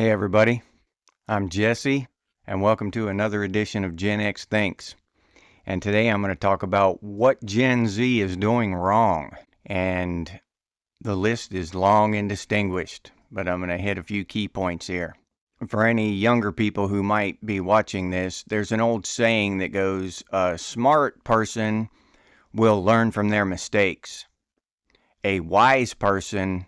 Hey everybody, I'm Jesse, and welcome to another edition of Gen X Thinks. And today I'm going to talk about what Gen Z is doing wrong. And the list is long and distinguished, but I'm going to hit a few key points here. For any younger people who might be watching this, there's an old saying that goes, a smart person will learn from their mistakes. A wise person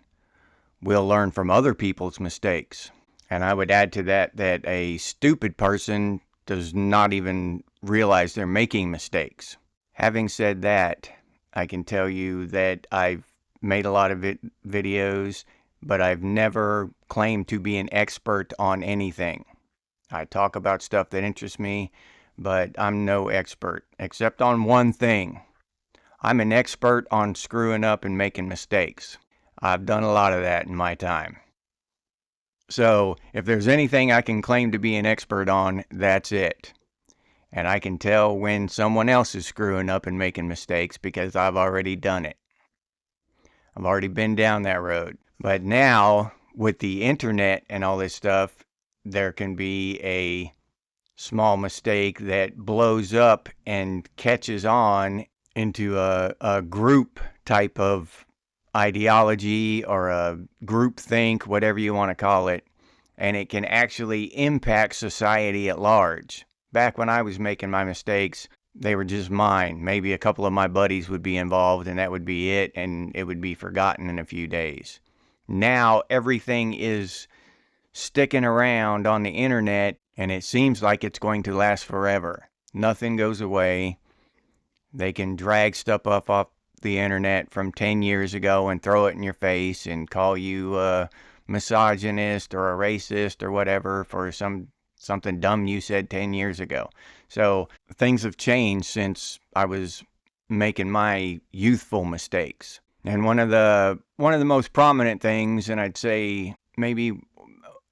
will learn from other people's mistakes. And I would add to that a stupid person does not even realize they're making mistakes. Having said that, I can tell you that I've made a lot of videos, but I've never claimed to be an expert on anything. I talk about stuff that interests me, but I'm no expert, except on one thing. I'm an expert on screwing up and making mistakes. I've done a lot of that in my time. So if there's anything I can claim to be an expert on, that's it. And I can tell when someone else is screwing up and making mistakes because I've already done it. I've already been down that road. But now, with the internet and all this stuff, there can be a small mistake that blows up and catches on into a group type of ideology or a group think, whatever you want to call it, and it can actually impact society at large. Back when I was making my mistakes, they were just mine. Maybe a couple of my buddies would be involved and that would be it, and it would be forgotten in a few days. Now everything is sticking around on the internet and it seems like it's going to last forever. Nothing goes away. They can drag stuff up off the internet from 10 years ago and throw it in your face and call you a misogynist or a racist or whatever for something dumb you said 10 years ago. So things have changed since I was making my youthful mistakes. And one of the most prominent things, and I'd say maybe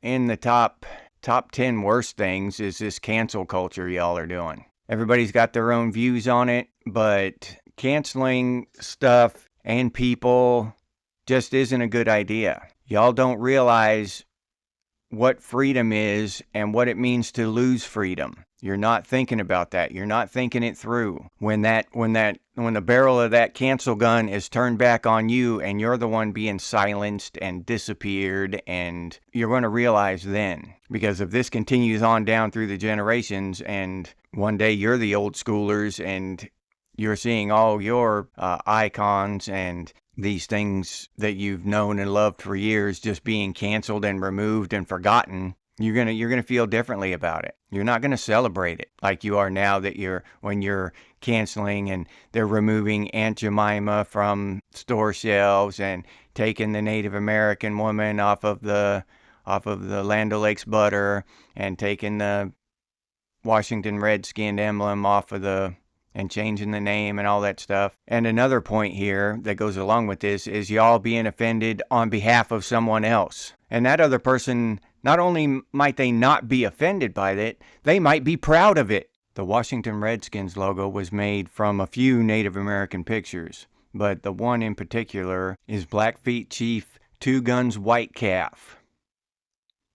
in the top 10 worst things, is this cancel culture y'all are doing. Everybody's got their own views on it, but canceling stuff and people just isn't a good idea. Y'all don't realize what freedom is and what it means to lose freedom. You're not thinking about that. You're not thinking it through. When the barrel of that cancel gun is turned back on you and you're the one being silenced and disappeared, and you're going to realize then. Because if this continues on down through the generations and one day you're the old schoolers and you're seeing all your icons and these things that you've known and loved for years just being canceled and removed and forgotten, you're gonna feel differently about it. You're not gonna celebrate it like you are now that when you're canceling and they're removing Aunt Jemima from store shelves and taking the Native American woman off of the Land O'Lakes butter and taking the Washington Redskin emblem off of and changing the name and all that stuff. And another point here that goes along with this is y'all being offended on behalf of someone else. And that other person, not only might they not be offended by it, they might be proud of it. The Washington Redskins logo was made from a few Native American pictures, but the one in particular is Blackfeet Chief Two Guns White Calf.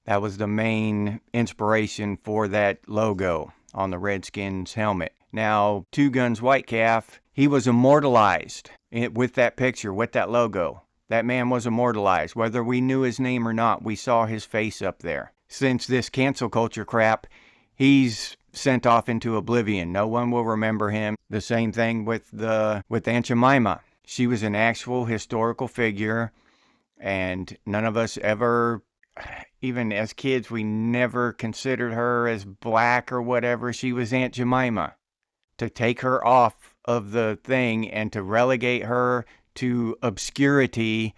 That was the main inspiration for that logo on the Redskins helmet. Now, Two Guns White Calf, he was immortalized with that picture, with that logo. That man was immortalized. Whether we knew his name or not, we saw his face up there. Since this cancel culture crap, he's sent off into oblivion. No one will remember him. The same thing with Aunt Jemima. She was an actual historical figure, and none of us ever, even as kids, we never considered her as black or whatever. She was Aunt Jemima. To take her off of the thing and to relegate her to obscurity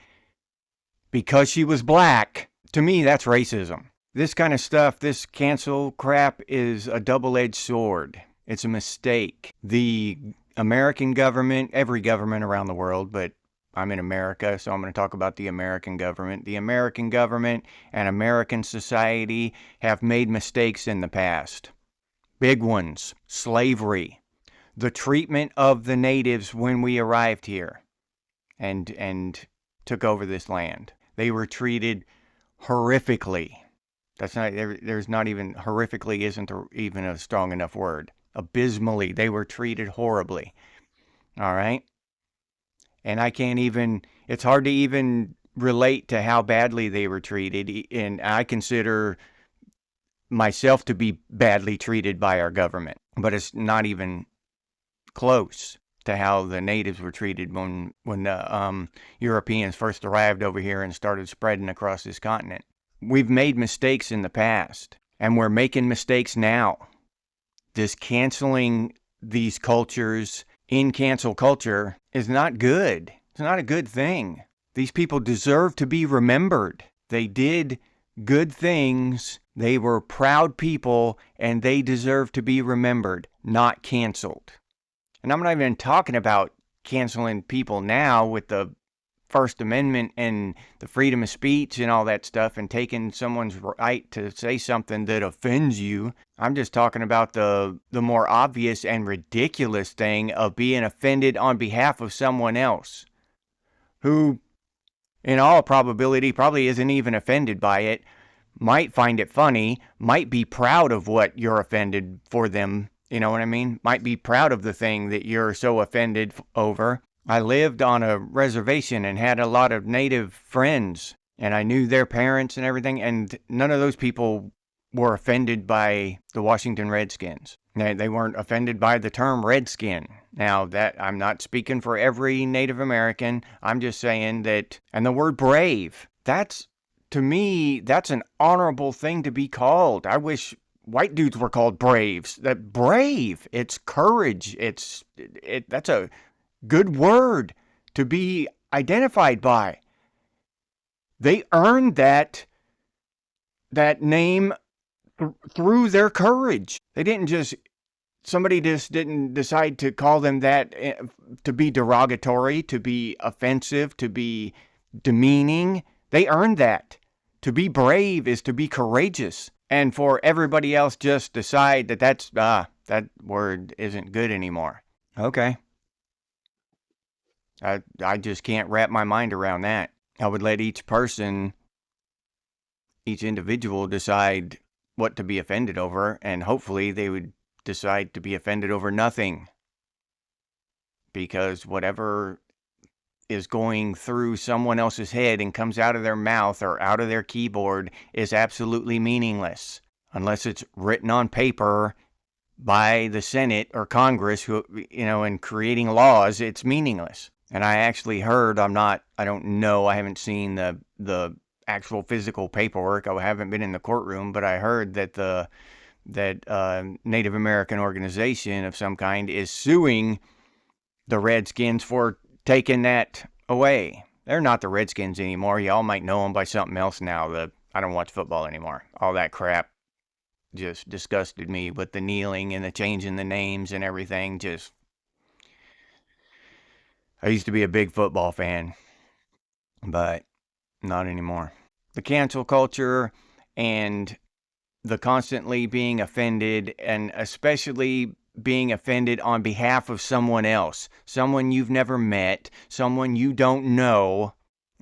because she was black, to me, that's racism. This kind of stuff, this cancel crap, is a double-edged sword. It's a mistake. The American government, every government around the world, but I'm in America, so I'm going to talk about the American government. The American government and American society have made mistakes in the past. Big ones. Slavery. The treatment of the natives when we arrived here and took over this land. They were treated horrifically. That's not, there's not even, horrifically isn't even a strong enough word. Abysmally. They were treated horribly. All right. And I can't even, it's hard to even relate to how badly they were treated. And I consider myself to be badly treated by our government, but it's not even close to how the natives were treated when the Europeans first arrived over here and started spreading across this continent. We've made mistakes in the past, and we're making mistakes now. This canceling these cultures in cancel culture is not good. It's not a good thing. These people deserve to be remembered. They did good things. They were proud people, and they deserve to be remembered, not canceled. And I'm not even talking about canceling people now with the First Amendment and the freedom of speech and all that stuff and taking someone's right to say something that offends you. I'm just talking about the more obvious and ridiculous thing of being offended on behalf of someone else who, in all probability, probably isn't even offended by it, might find it funny, might be proud of what you're offended for them. You know what I mean? Might be proud of the thing that you're so offended over. I lived on a reservation and had a lot of native friends, and I knew their parents and everything, and none of those people were offended by the Washington Redskins. They weren't offended by the term redskin. Now, that I'm not speaking for every Native American. I'm just saying that, and the word brave, that's, to me, that's an honorable thing to be called. I wish white dudes were called braves. That brave, it's courage. That's a good word to be identified by. They earned that name through their courage. Somebody just didn't decide to call them that to be derogatory, to be offensive, to be demeaning. They earned that. To be brave is to be courageous. And for everybody else just decide that word isn't good anymore. Okay. I just can't wrap my mind around that. I would let each individual decide what to be offended over, and hopefully they would decide to be offended over nothing. Because whatever is going through someone else's head and comes out of their mouth or out of their keyboard is absolutely meaningless. Unless it's written on paper by the Senate or Congress, who, in creating laws, it's meaningless. And I actually heard, I don't know, I haven't seen the actual physical paperwork. I haven't been in the courtroom, but I heard that Native American organization of some kind is suing the Redskins for taking that away. They're not the Redskins anymore. Y'all might know them by something else now. I don't watch football anymore. All that crap just disgusted me with the kneeling and the changing the names and everything. I used to be a big football fan, but not anymore. The cancel culture and the constantly being offended, and especially being offended on behalf of someone else, someone you've never met, someone you don't know.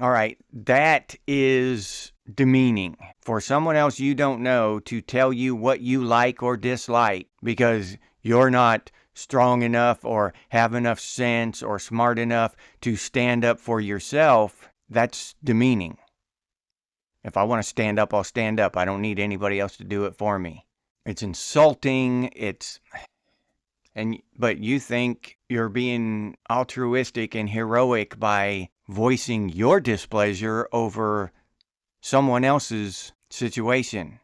All right, that is demeaning. For someone else you don't know to tell you what you like or dislike because you're not strong enough or have enough sense or smart enough to stand up for yourself, that's demeaning. If I want to stand up, I'll stand up. I don't need anybody else to do it for me. It's insulting. But you think you're being altruistic and heroic by voicing your displeasure over someone else's situation.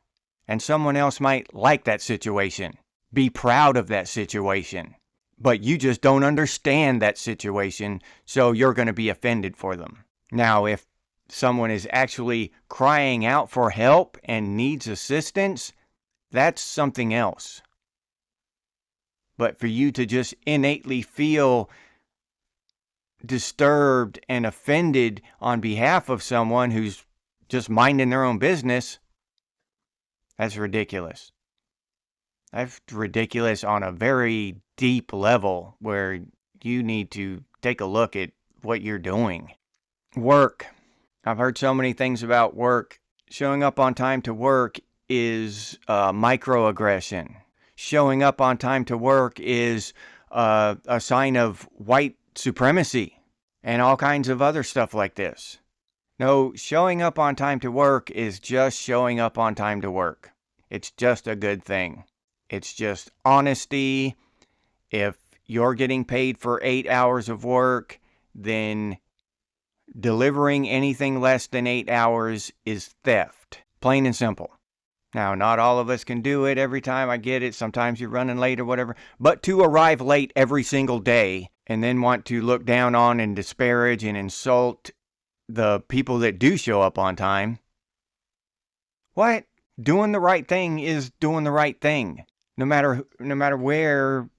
And someone else might like that situation, be proud of that situation. But you just don't understand that situation, so you're going to be offended for them. Now, if someone is actually crying out for help and needs assistance, that's something else. But for you to just innately feel disturbed and offended on behalf of someone who's just minding their own business, that's ridiculous. That's ridiculous on a very deep level where you need to take a look at what you're doing. Work. I've heard so many things about work. Showing up on time to work is microaggression. Showing up on time to work is a sign of white supremacy and all kinds of other stuff like this. No, showing up on time to work is just showing up on time to work. It's just a good thing. It's just honesty. If you're getting paid for 8 hours of work, then delivering anything less than 8 hours is theft. Plain and simple. Now, not all of us can do it every time. I get it. Sometimes you're running late or whatever. But to arrive late every single day and then want to look down on and disparage and insult the people that do show up on time. What? Doing the right thing is doing the right thing. No matter where.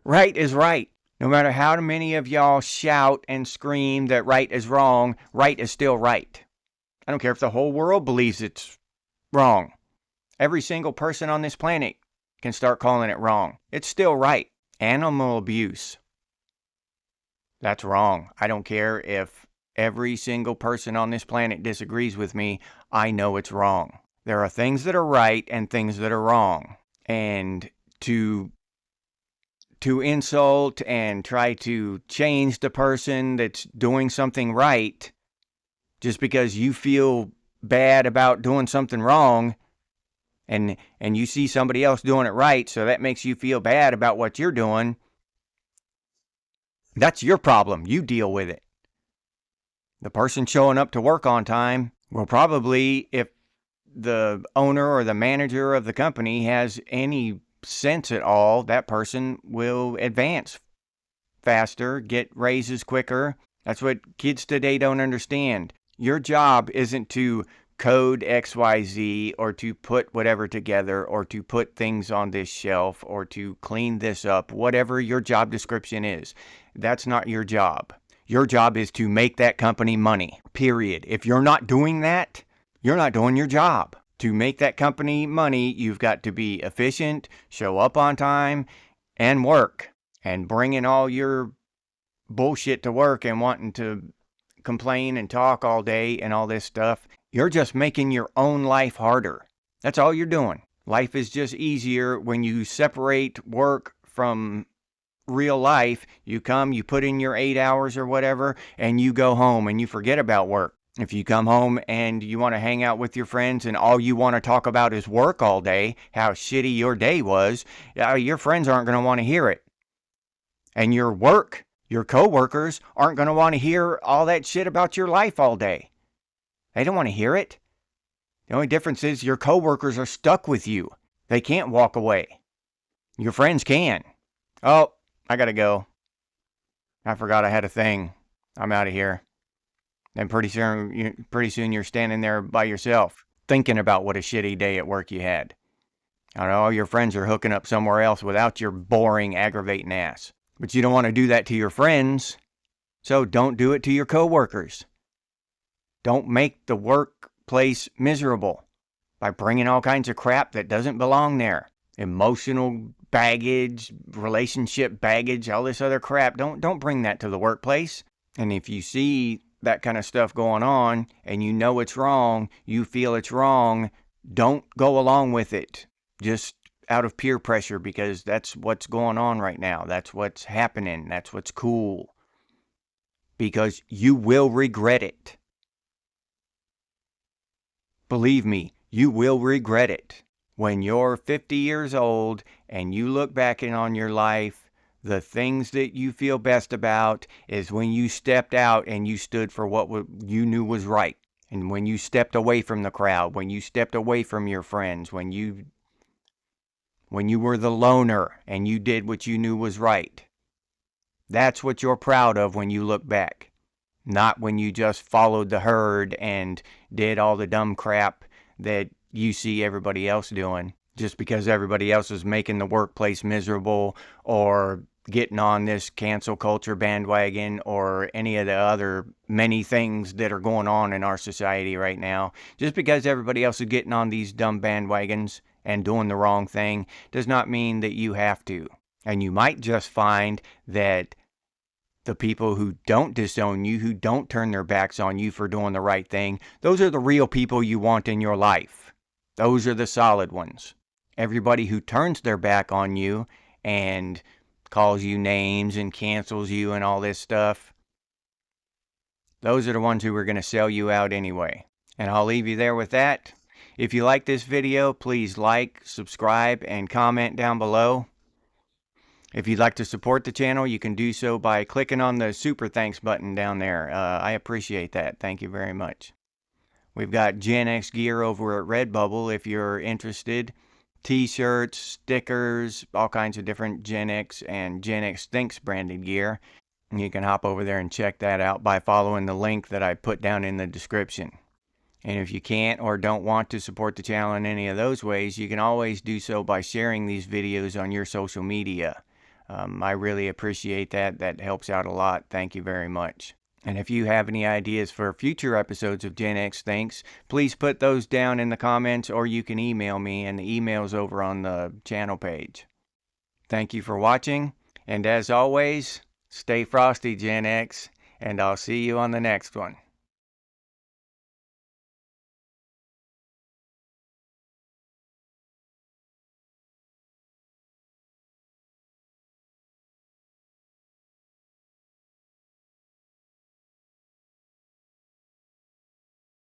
Right is right. No matter how many of y'all shout and scream that right is wrong, right is still right. I don't care if the whole world believes it's wrong. Every single person on this planet can start calling it wrong. It's still right. Animal abuse. That's wrong. I don't care if every single person on this planet disagrees with me. I know it's wrong. There are things that are right and things that are wrong. And to insult and try to change the person that's doing something right just because you feel bad about doing something wrong and you see somebody else doing it right, so that makes you feel bad about what you're doing. That's your problem. You deal with it. The person showing up to work on time will probably, if the owner or the manager of the company has any sense at all, that person will advance faster, get raises quicker. That's what kids today don't understand. Your job isn't to code XYZ or to put whatever together or to put things on this shelf or to clean this up, whatever your job description is. That's not your job. Your job is to make that company money, period. If you're not doing that, you're not doing your job. To make that company money, you've got to be efficient, show up on time, and work. And bringing all your bullshit to work and wanting to complain and talk all day and all this stuff, you're just making your own life harder. That's all you're doing. Life is just easier when you separate work from real life. You come, you put in your 8 hours or whatever, and you go home and you forget about work. If you come home and you want to hang out with your friends and all you want to talk about is work all day, how shitty your day was, your friends aren't going to want to hear it. And your coworkers aren't going to want to hear all that shit about your life all day. They don't want to hear it. The only difference is your coworkers are stuck with you. They can't walk away. Your friends can. Oh, I gotta go. I forgot I had a thing. I'm out of here. Then pretty soon you're standing there by yourself, thinking about what a shitty day at work you had. I know all your friends are hooking up somewhere else without your boring, aggravating ass. But you don't want to do that to your friends, so don't do it to your coworkers. Don't make the workplace miserable by bringing all kinds of crap that doesn't belong there. Emotional baggage, relationship baggage, all this other crap. Don't bring that to the workplace. And if you see that kind of stuff going on and you know it's wrong, you feel it's wrong, don't go along with it. Just out of peer pressure, because that's what's going on right now. That's what's happening. That's what's cool. Because you will regret it. Believe me, you will regret it. When you're 50 years old and you look back on your life, the things that you feel best about is when you stepped out and you stood for what you knew was right. And when you stepped away from the crowd, when you stepped away from your friends, when you were the loner and you did what you knew was right. That's what you're proud of when you look back. Not when you just followed the herd and did all the dumb crap that you see everybody else doing. Just because everybody else is making the workplace miserable or getting on this cancel culture bandwagon or any of the other many things that are going on in our society right now. Just because everybody else is getting on these dumb bandwagons and doing the wrong thing does not mean that you have to. And you might just find that The people who don't disown you, who don't turn their backs on you for doing the right thing, those are the real people you want in your life. Those are the solid ones. Everybody who turns their back on you and calls you names and cancels you and all this stuff, those are the ones who are going to sell you out anyway. And I'll leave you there with that. If you like this video, please like, subscribe, and comment down below. If you'd like to support the channel, you can do so by clicking on the super thanks button down there. I appreciate that. Thank you very much. We've got Gen X gear over at Redbubble if you're interested. T-shirts, stickers, all kinds of different Gen X and Gen X Thinks branded gear. You can hop over there and check that out by following the link that I put down in the description. And if you can't or don't want to support the channel in any of those ways, you can always do so by sharing these videos on your social media. I really appreciate that. That helps out a lot. Thank you very much. And if you have any ideas for future episodes of Gen X Thinks, please put those down in the comments, or you can email me, and the email's over on the channel page. Thank you for watching, and as always, stay frosty, Gen X, and I'll see you on the next one.